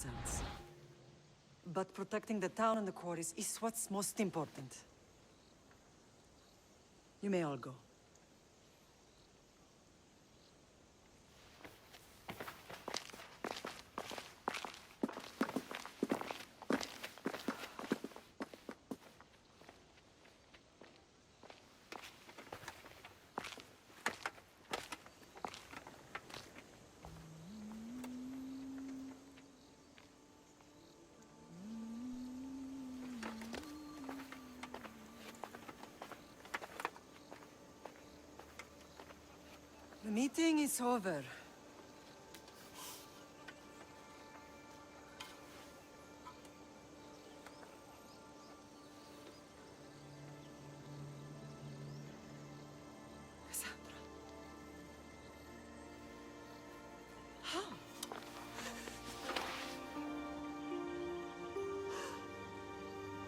sense. But protecting the town and the quarries is what's most important. You may all go. The meeting is over. Kassandra. How?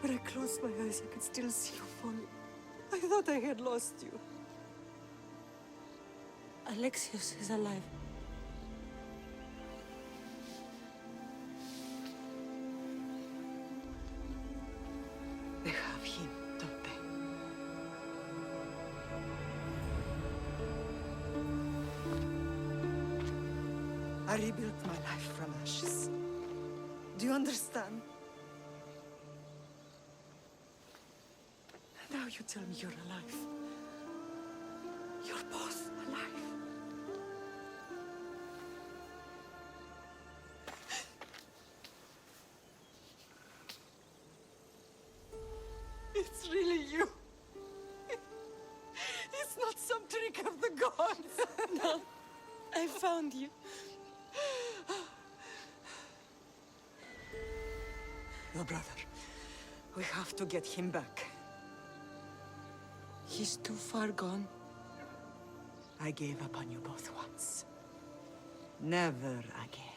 When I closed my eyes, I could still see you falling. I thought I had lost you. Alexios is alive. They have him, don't they? I rebuilt my life from ashes. Do you understand? Now you tell me you're alive. You're both alive. It's really you. It's not some trick of the gods. No, I found you. Your brother. We have to get him back. He's too far gone. I gave up on you both once. Never again.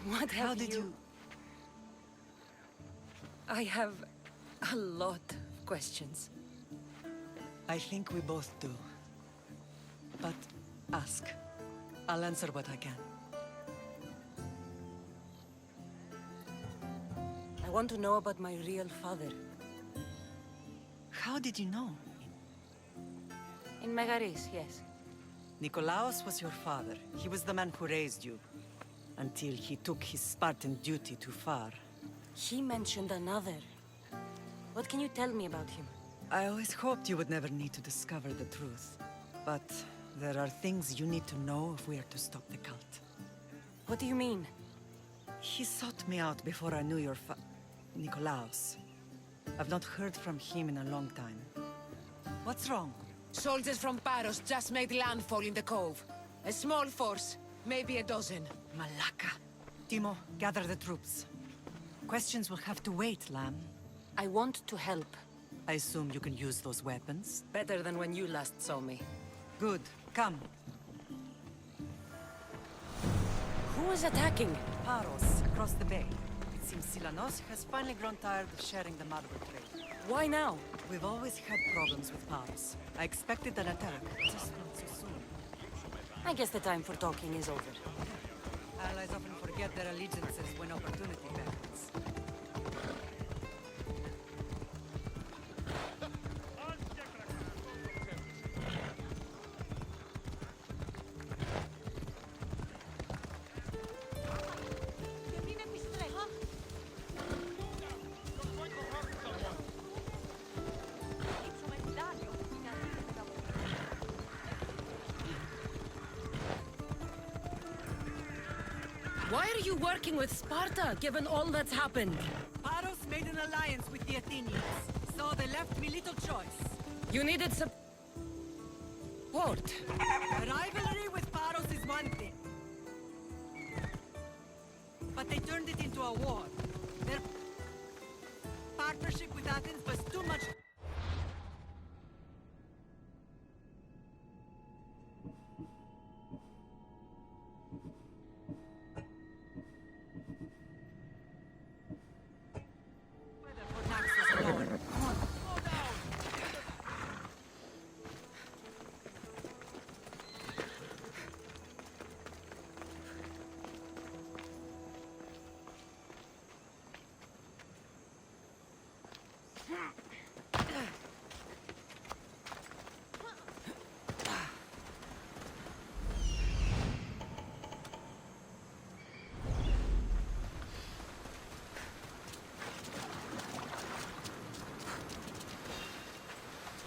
What How have did you... I have a lot of questions. I think we both do. But ask. I'll answer what I can. I want to know about my real father. How did you know? In Megaris, yes. Nikolaos was your father. He was the man who raised you. Until he took his Spartan duty too far. He mentioned another. What can you tell me about him? I always hoped you would never need to discover the truth. But there are things you need to know if we are to stop the cult. What do you mean? He sought me out before I knew your Nikolaos. I've not heard from him in a long time. What's wrong? Soldiers from Paros just made landfall in the cove. A small force, maybe a dozen. Malaka. Timo, gather the troops. Questions will have to wait, Lamb. I want to help. I assume you can use those weapons? Better than when you last saw me. Good. Come. Who is attacking? Paros, across the bay. It seems Silanos has finally grown tired of sharing the marble trade. Why now? We've always had problems with Paros. I expected an attack, just not so soon. I guess the time for talking is over. Allies often forget their allegiances when opportunity beckons. Why are you working with Sparta, given all that's happened? Paros made an alliance with the Athenians, so they left me little choice. You needed support. A rivalry with Paros is one thing. But they turned it into a war. Their partnership with Athens was too much... for taxes alone. Come on. Slow down.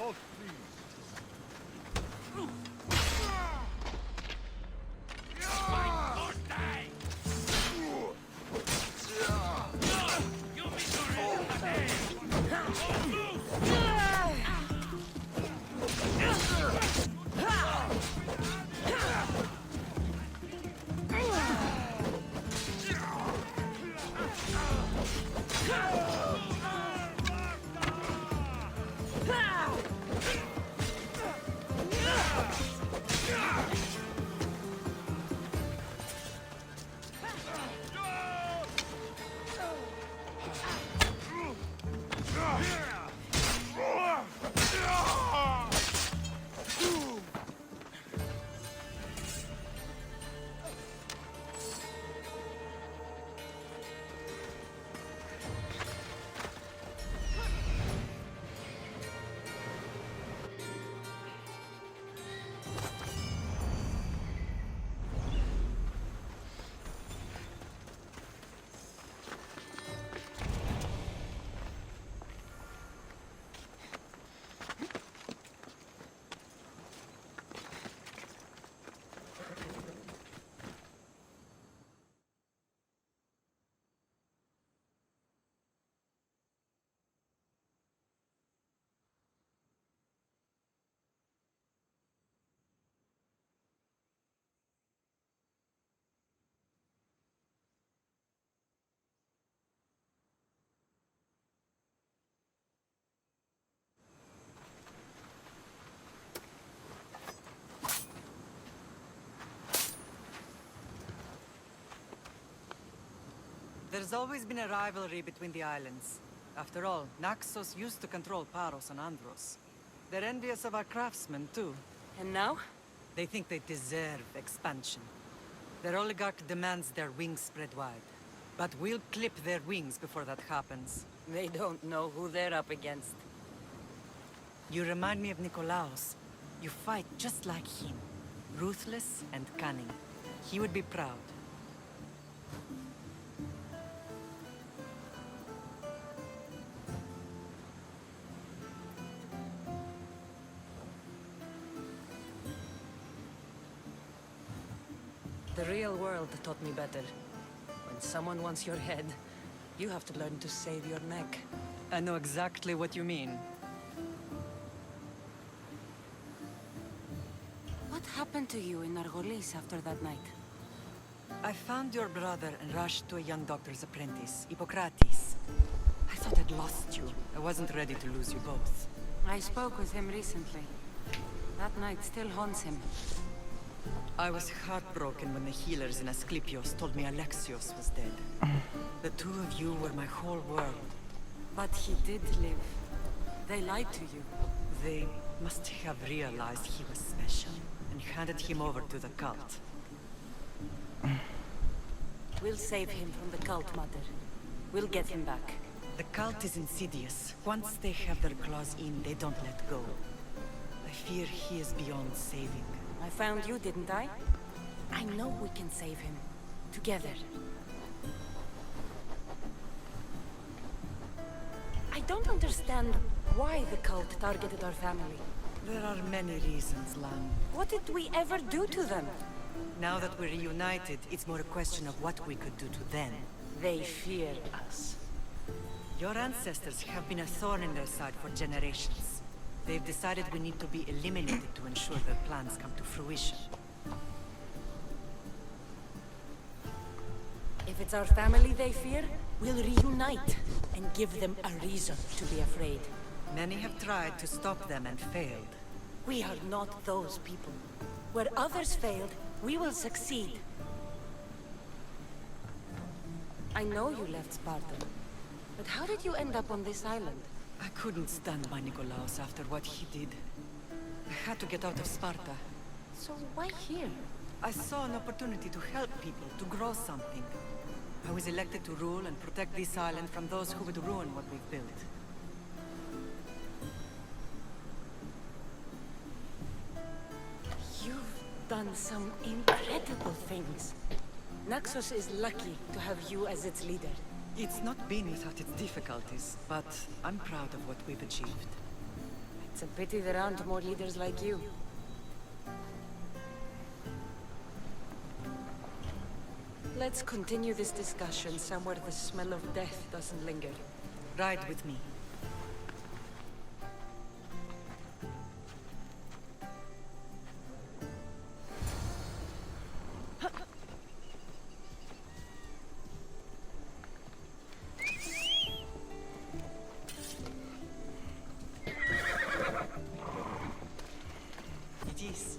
Both, please. There's always been a rivalry between the islands. After all, Naxos used to control Paros and Andros. They're envious of our craftsmen, too. And now? They think they deserve expansion. Their oligarch demands their wings spread wide. But we'll clip their wings before that happens. They don't know who they're up against. You remind me of Nikolaos. You fight just like him. Ruthless and cunning. He would be proud. The real world taught me better. When someone wants your head, you have to learn to save your neck. I know exactly what you mean. What happened to you in Argolis after that night? I found your brother and rushed to a young doctor's apprentice, Hippocrates. I thought I'd lost you. I wasn't ready to lose you both. I spoke with him recently. That night still haunts him. I was heartbroken when the healers in Asclepios told me Alexios was dead. The two of you were my whole world. But he did live. They lied to you. They must have realized he was special and handed him over to the cult. We'll save him from the cult, Mother. We'll get him back. The cult is insidious. Once they have their claws in, they don't let go. I fear he is beyond saving. I found you, didn't I? I know we can save him. Together. I don't understand why the cult targeted our family. There are many reasons, Lam. What did we ever do to them? Now that we're reunited, it's more a question of what we could do to them. They fear us. Your ancestors have been a thorn in their side for generations. They've decided we need to be eliminated to ensure their plans come to fruition. If it's our family they fear, we'll reunite and give them a reason to be afraid. Many have tried to stop them and failed. We are not those people. Where others failed, we will succeed. I know you left Sparta, but how did you end up on this island? I couldn't stand by Nikolaos after what he did. I had to get out of Sparta. So why here? I saw an opportunity to help people, to grow something. I was elected to rule and protect this island from those who would ruin what we've built. You've done some incredible things. Naxos is lucky to have you as its leader. It's not been without its difficulties, but I'm proud of what we've achieved. I'd It's a pity there aren't more leaders like you. Let's continue this discussion somewhere the smell of death doesn't linger. Ride with me. It is.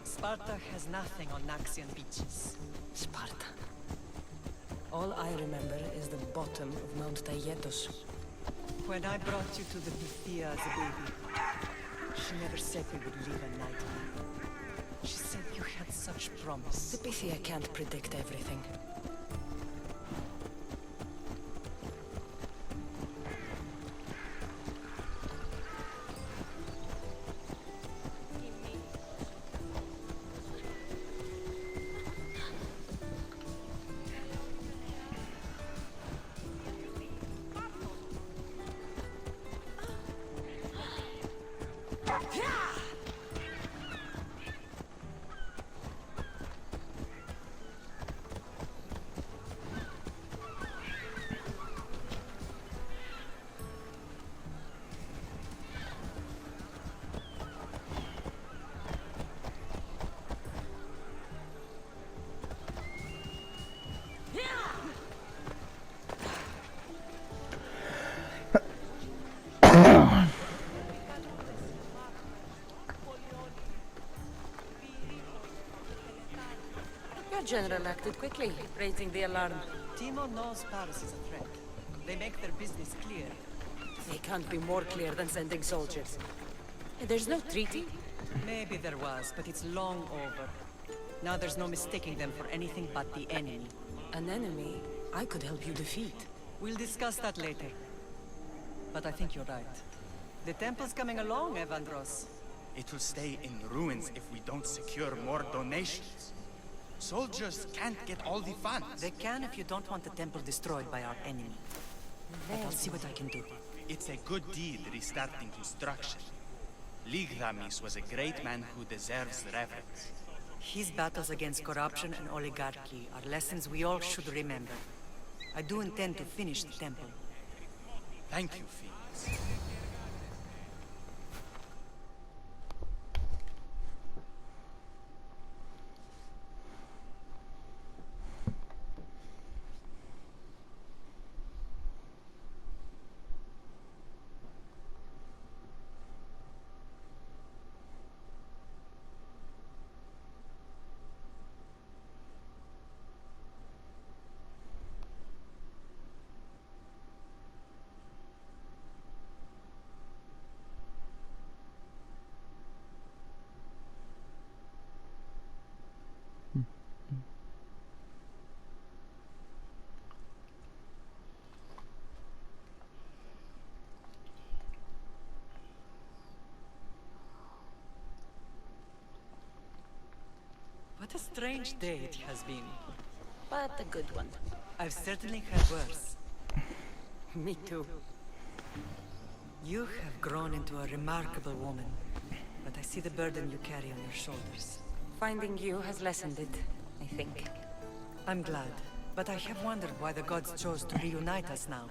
Sparta has nothing on Naxian beaches. Sparta. All I remember is the bottom of Mount Taygetos. When I brought you to the Pythia as a baby, she never said we would live a nightmare. She said you had such promise. The Pythia can't predict everything. Your general acted quickly, raising the alarm. Timo knows Paris is a threat. They make their business clear. They can't be more clear than sending soldiers. There's no treaty? Maybe there was, but it's long over. Now there's no mistaking them for anything but the enemy. An enemy I could help you defeat. We'll discuss that later. But I think you're right. The temple's coming along, Evandros. It will stay in ruins if we don't secure more donations. Soldiers can't get all the funds. They can if you don't want the temple destroyed by our enemy. But I'll see what I can do. It's a good deed restarting construction. Ligdamis was a great man who deserves reverence. His battles against corruption and oligarchy are lessons we all should remember. I do intend to finish the temple. Thank you, Phoenix. What a strange day it has been. But a good one. I've certainly had worse. Me too. You have grown into a remarkable woman, but I see the burden you carry on your shoulders. Finding you has lessened it, I think. I'm glad, but I have wondered why the gods chose to reunite us now.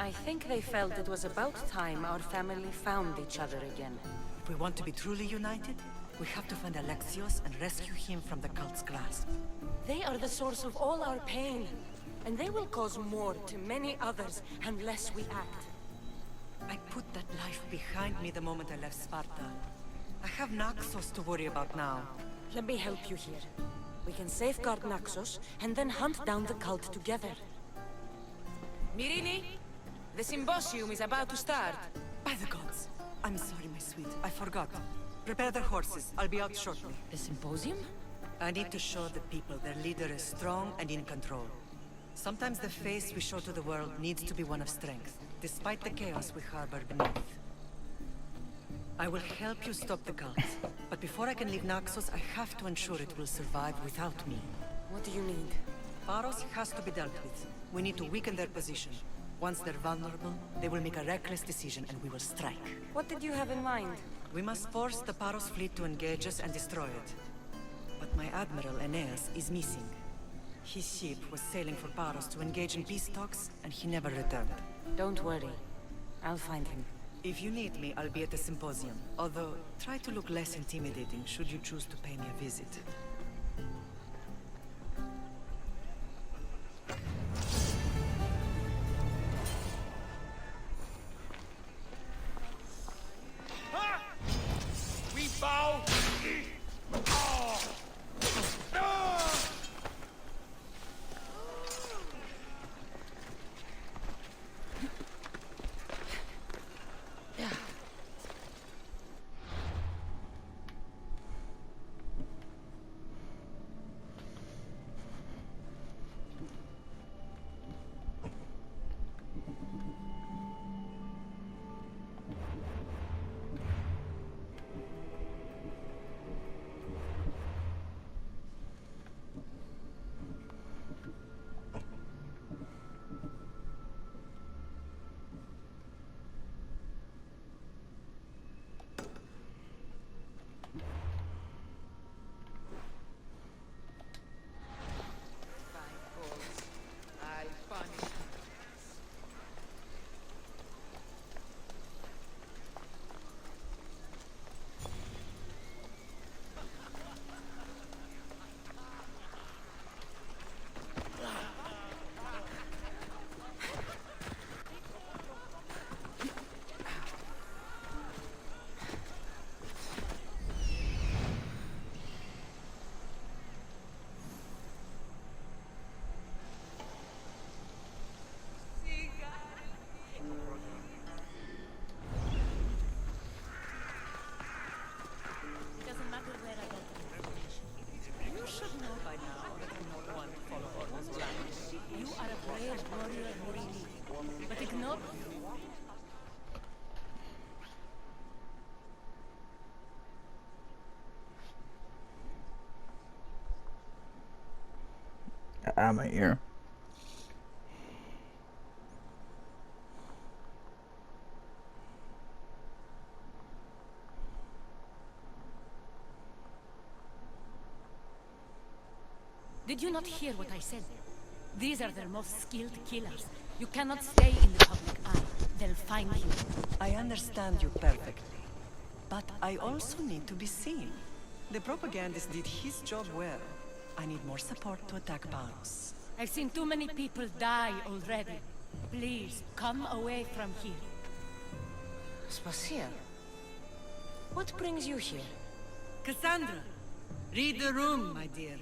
I think they felt it was about time our family found each other again. If we want to be truly united, we have to find Alexios and rescue him from the cult's grasp. They are the source of all our pain, and they will cause more to many others unless we act. I put that life behind me the moment I left Sparta. I have Naxos to worry about now. Let me help you here. We can safeguard Naxos, and then hunt down the cult together. Myrili, the symposium is about to start. By the gods! I'm sorry, my sweet. I forgot. Prepare the horses. I'll be out shortly. The symposium? I need to show the people their leader is strong and in control. Sometimes the face we show to the world needs to be one of strength, despite the chaos we harbor beneath. I will help you stop the cult, but before I can leave Naxos, I have to ensure it will survive without me. What do you need? Paros has to be dealt with. We need to weaken their position. Once they're vulnerable, they will make a reckless decision and we will strike. What did you have in mind? We must force the Paros fleet to engage us and destroy it. But my admiral, Aeneas, is missing. His ship was sailing for Paros to engage in peace talks, and he never returned. Don't worry. I'll find him. If you need me, I'll be at the symposium. Although, try to look less intimidating should you choose to pay me a visit. We bow! Out of my ear. Did you not hear what I said? These are their most skilled killers. You cannot stay in the public eye. They'll find you. I understand you perfectly. But I also need to be seen. The propagandist did his job well. I need more support to attack Paros. I've seen too many people die already. Please, come away from here. Spacia. What brings you here? Kassandra! Read the room, my dear.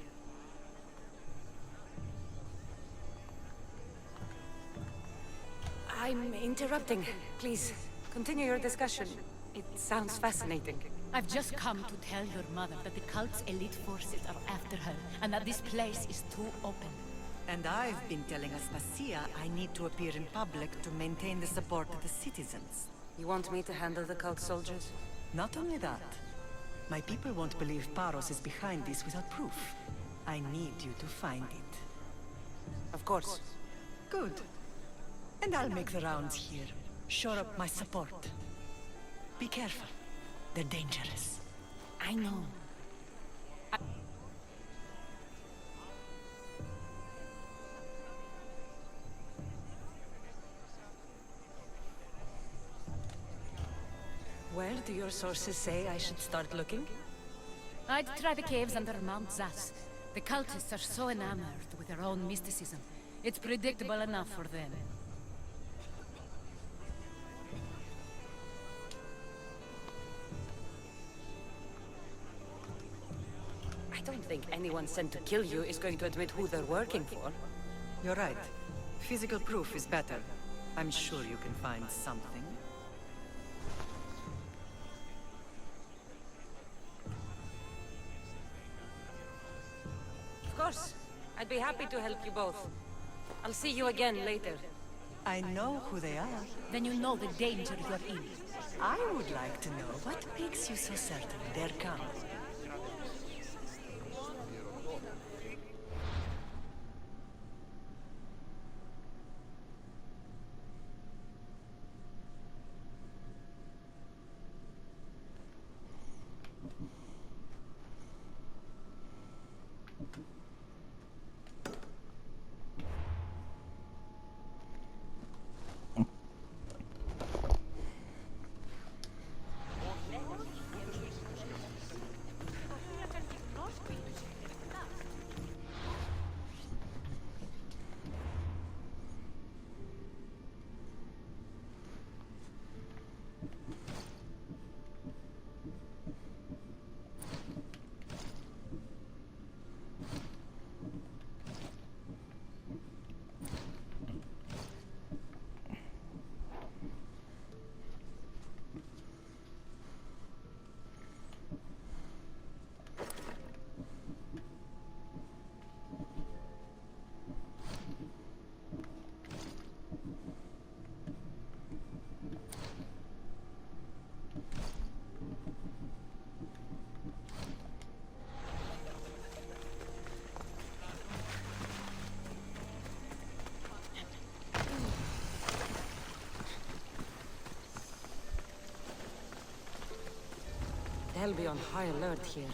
I'm interrupting. Please, continue your discussion. It sounds fascinating. I've just come to tell your mother that the cult's elite forces are after her, and that this place is too open. And I've been telling Aspasia I need to appear in public to maintain the support of the citizens. You want me to handle the cult soldiers? Not only that, my people won't believe Paros is behind this without proof. I need you to find it. Of course. Good. And I'll make the rounds here. Shore up my support. Be careful. They're dangerous. I know. Where do your sources say I should start looking? I'd try the caves under Mount Zas. The cultists are so enamored with their own mysticism. It's predictable enough for them. I don't think anyone sent to kill you is going to admit who they're working for. You're right. Physical proof is better. I'm sure you can find something. Of course. I'd be happy to help you both. I'll see you again later. I know who they are. Then you know the danger you're in. I would like to know what makes you so certain they're coming. hell be on high alert here.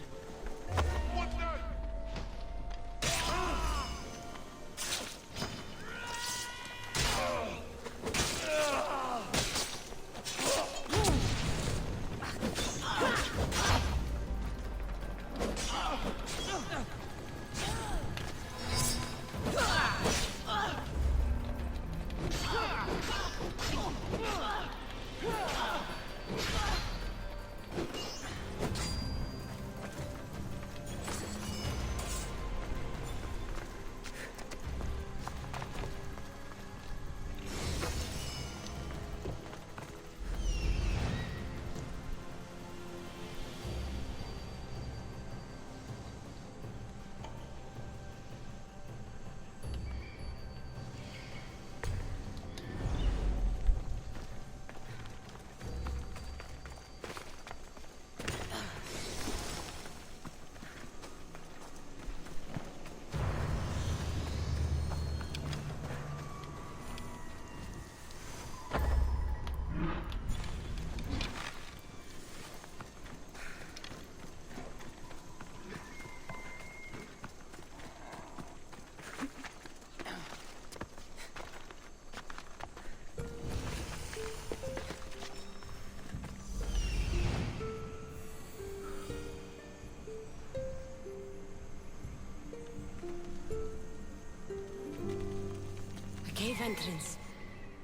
Cave entrance.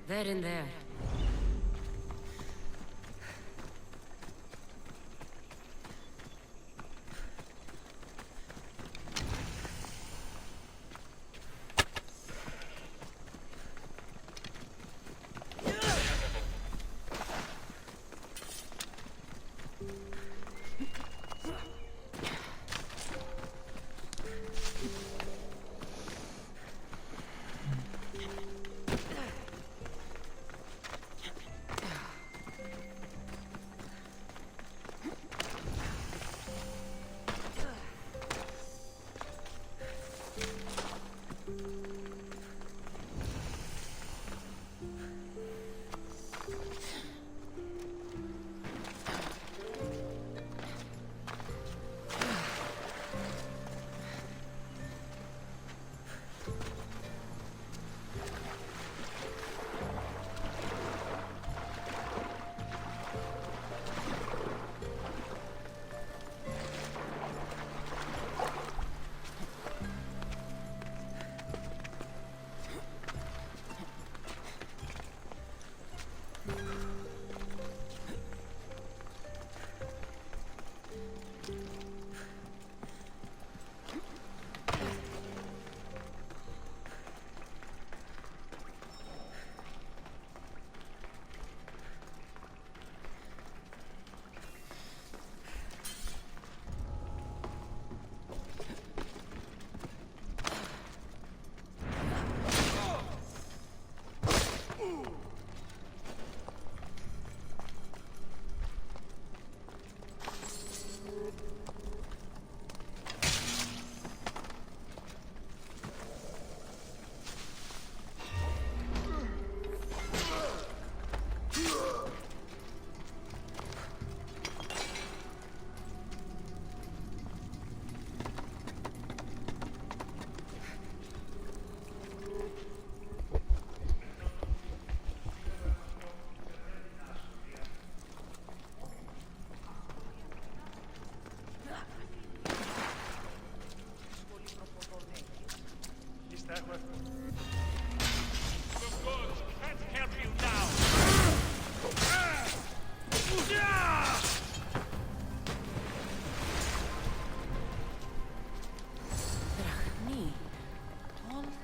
There in there.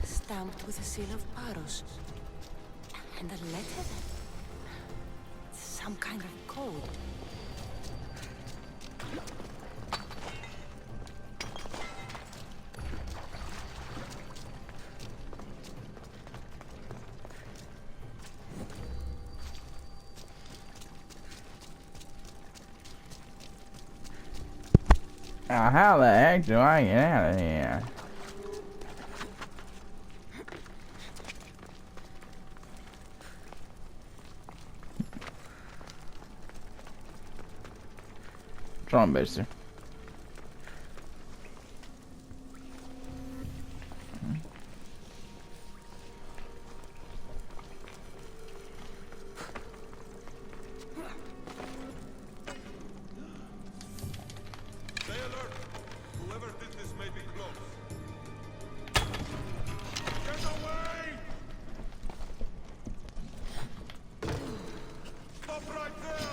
Stamped with the seal of Paros. And a letter? Some kind of code. How the heck do I get out of here? Zombie. Stay alert! Whoever did this may be close. Get away! Stop right there!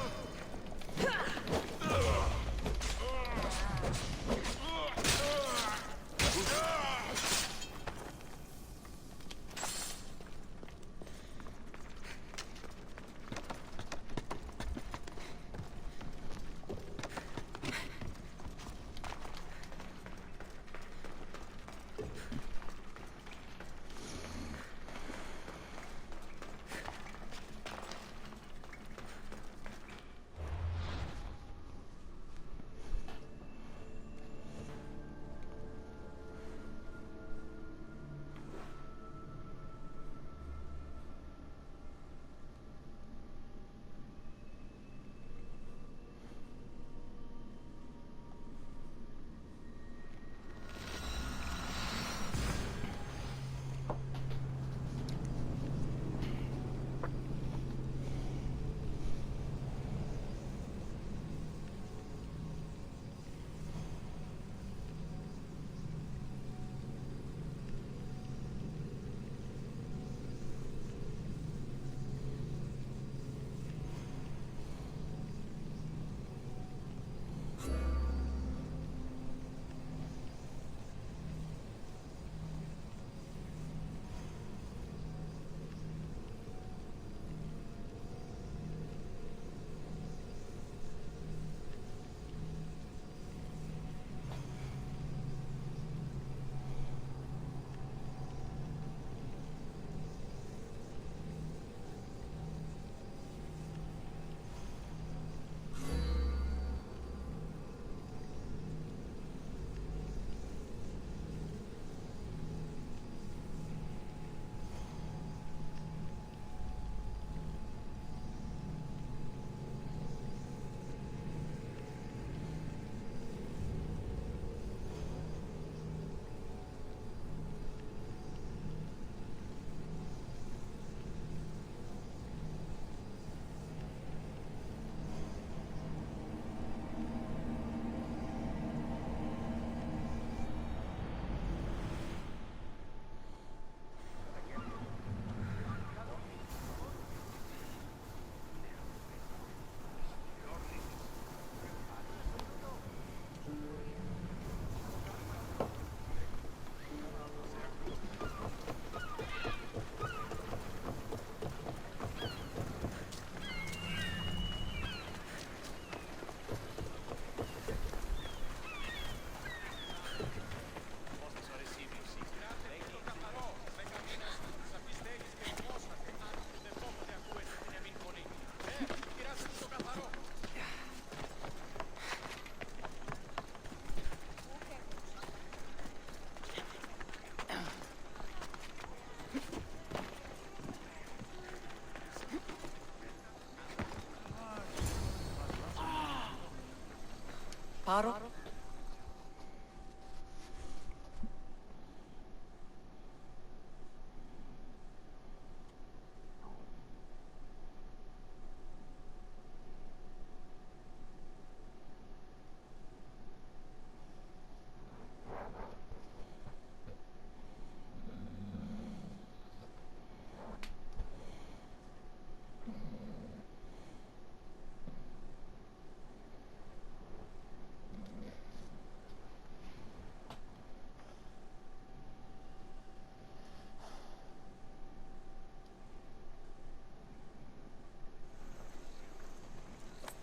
Paro?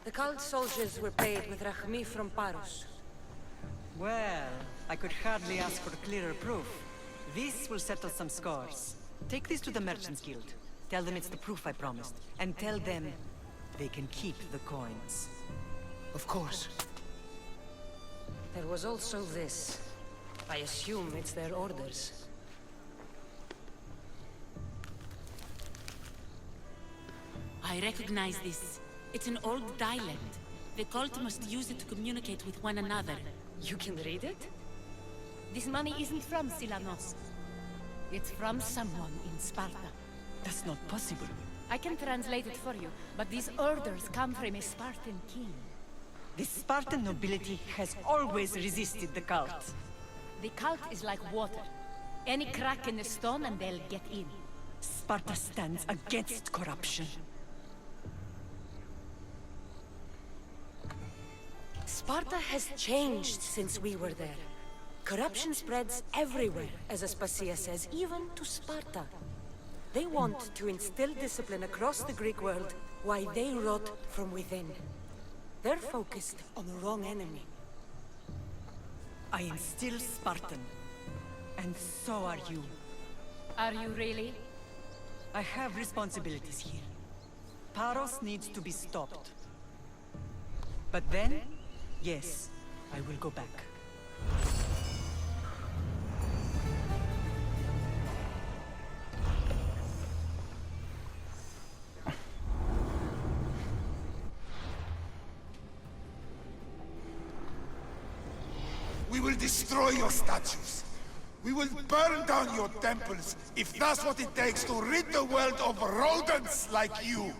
The cult soldiers were paid with Rahmi from Paros. Well, I could hardly ask for clearer proof. This will settle some scores. Take this to the Merchants Guild. Tell them it's the proof I promised. And tell them they can keep the coins. Of course. There was also this. I assume it's their orders. I recognize this. It's an old dialect. The cult must use it to communicate with one another. You can read it? This money isn't from Silanos. It's from someone in Sparta. That's not possible. I can translate it for you, but these orders come from a Spartan king. The Spartan nobility has always resisted the cult. The cult is like water. Any crack in the stone and they'll get in. Sparta stands against corruption. Sparta has changed since we were there. Corruption spreads everywhere, as Aspasia says, even to Sparta. They want to instill discipline across the Greek world, while they rot from within. They're focused on the wrong enemy. I am still Spartan. And so are you. Are you really? I have responsibilities here. Paros needs to be stopped. But then, yes, I will go back. We will destroy your statues. We will burn down your temples, if that's what it takes to rid the world of rodents like you.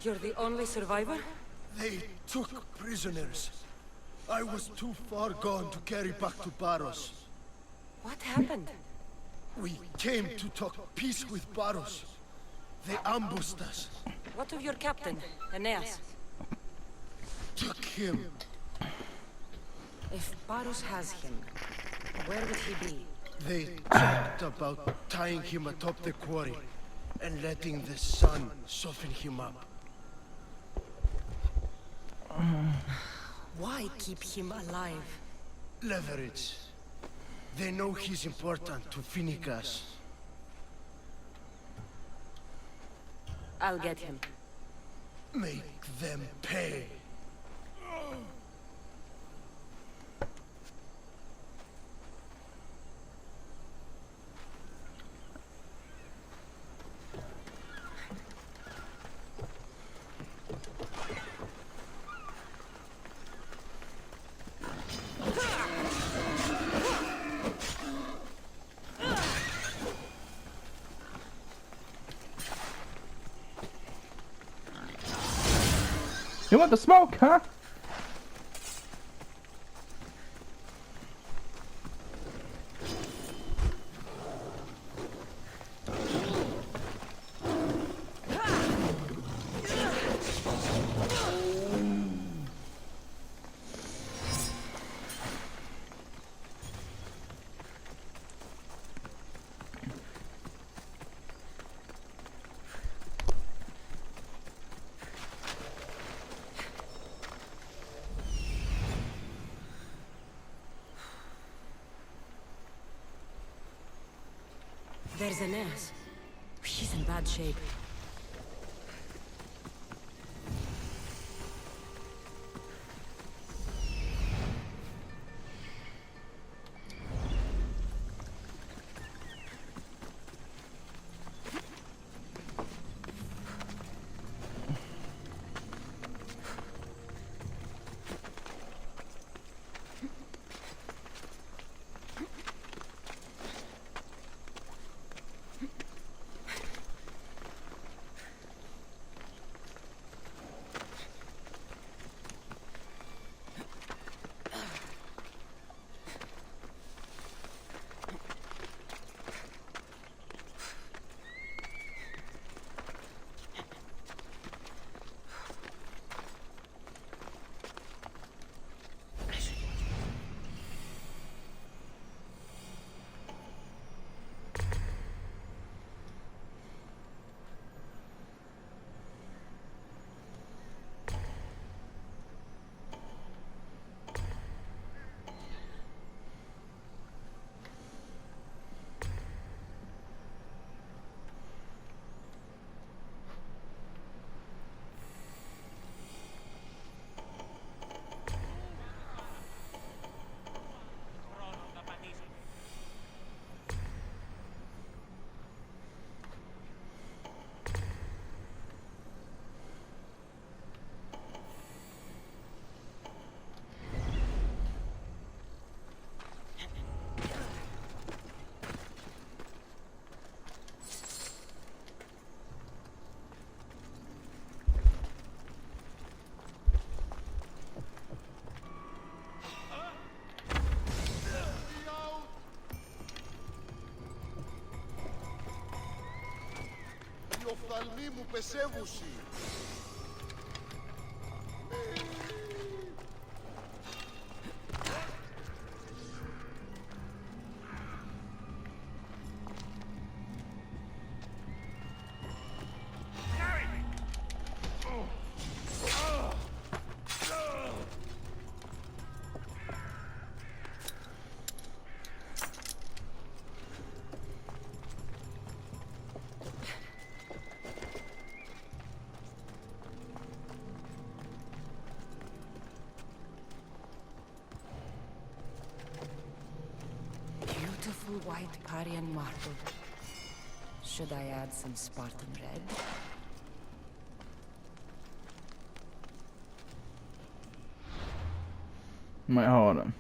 You're the only survivor? They took prisoners. I was too far gone to carry back to Baros. What happened? We came to talk peace with Baros. They ambushed us. What of your captain, Aeneas? Took him. If Baros has him, where would he be? They talked about tying him atop the quarry and letting the sun soften him up. Why keep him alive? Leverage. They know he's important to Finnegas. I'll get him. Make them pay. You want the smoke, huh? There's Aeneas. He's in bad shape. Οι οφθαλμοί μου πεσεύουσι. Beautiful white Parian marble. Should I add some Spartan red? Might hold him.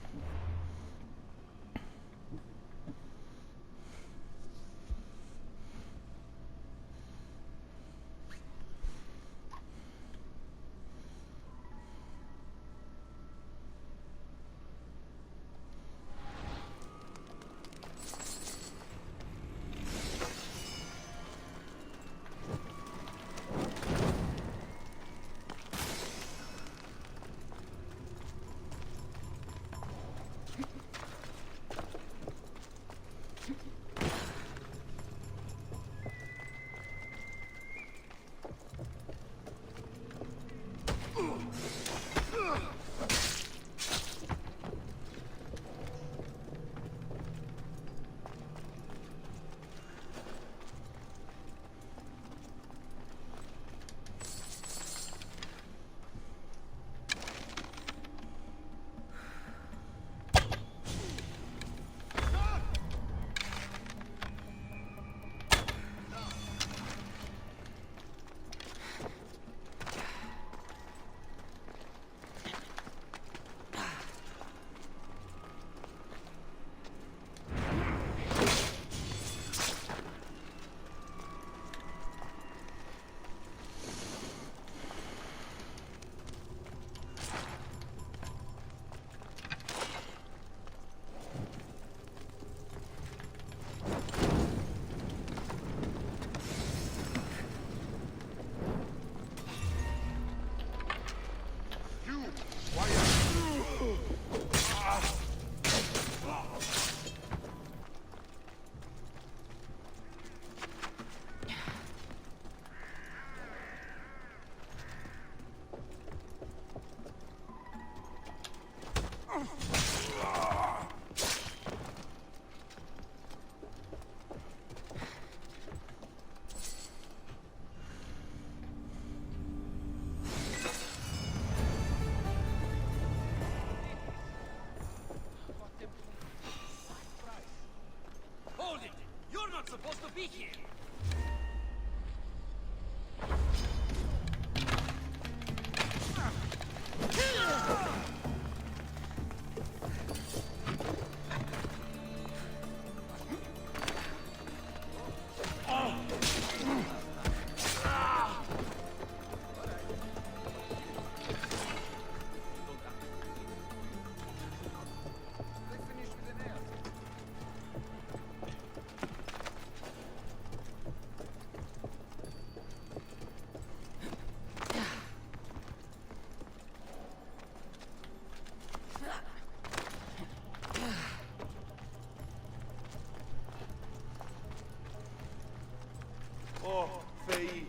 Oh, Fei,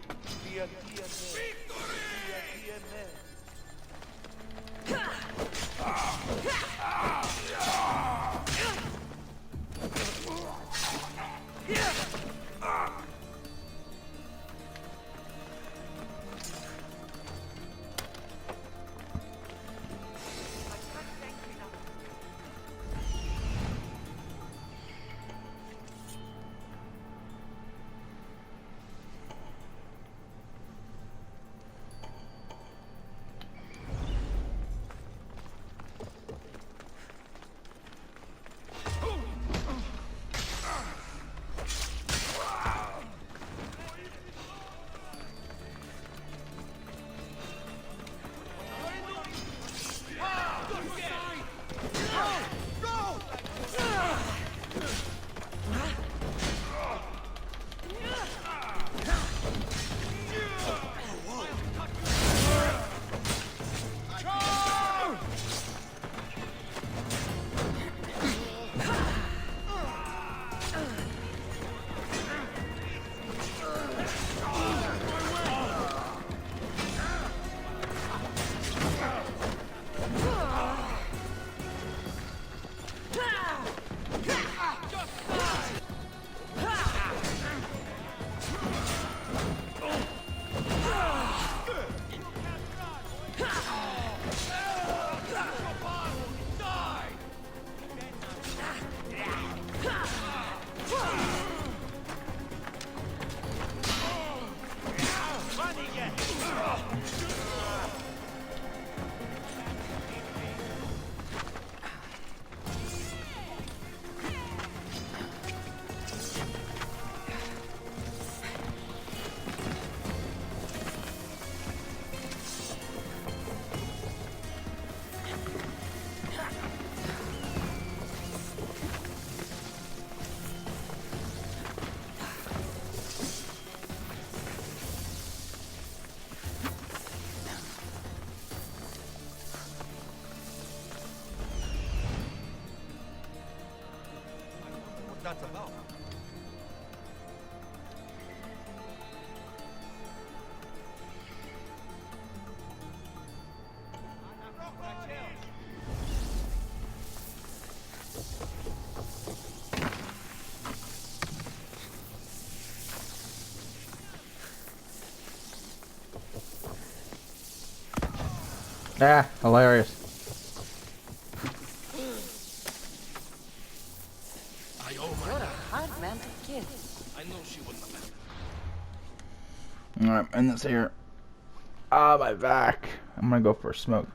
dia ne. That's about. Ah, hilarious. You're a hard man to kill. I know she wouldn't have. Alright, end this here. Ah, my back. I'm gonna go for a smoke.